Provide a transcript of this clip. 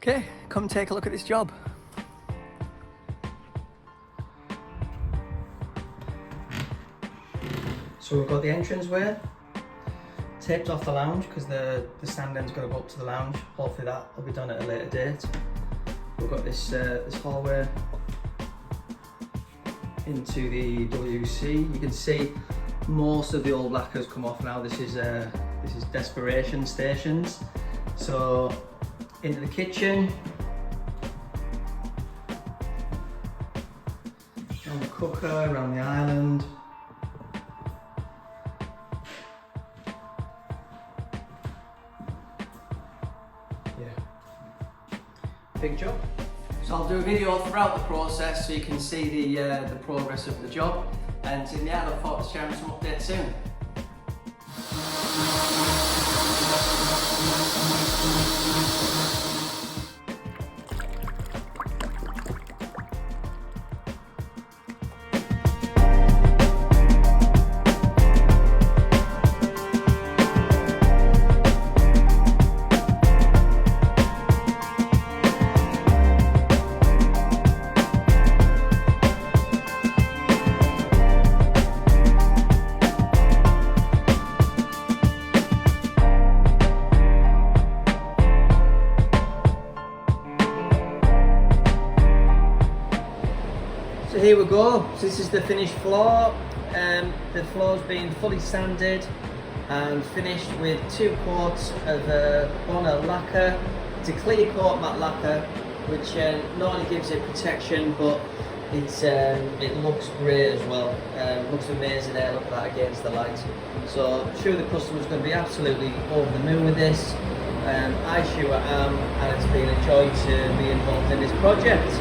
Okay, come take a look at this job. So we've got the entranceway taped off the lounge because the stand end's going to go up to the lounge. Hopefully that will be done at a later date. We've got this this hallway into the WC. You can see most of the old lacquers come off now. This is desperation stations. So into the kitchen, around the cooker, around the island. Big job. So I'll do a video throughout the process so you can see the progress of the job, and in the end I look forward to sharing some updates soon. So here we go. So this is the finished floor. The floor's been fully sanded and finished with 2 coats of Bonner lacquer. It's a clear coat matte lacquer, which not only gives it protection, but it looks great as well. Looks amazing there. Look at that against the light. So I'm sure the customer's going to be absolutely over the moon with this. I sure am, and it's been a joy to be involved in this project.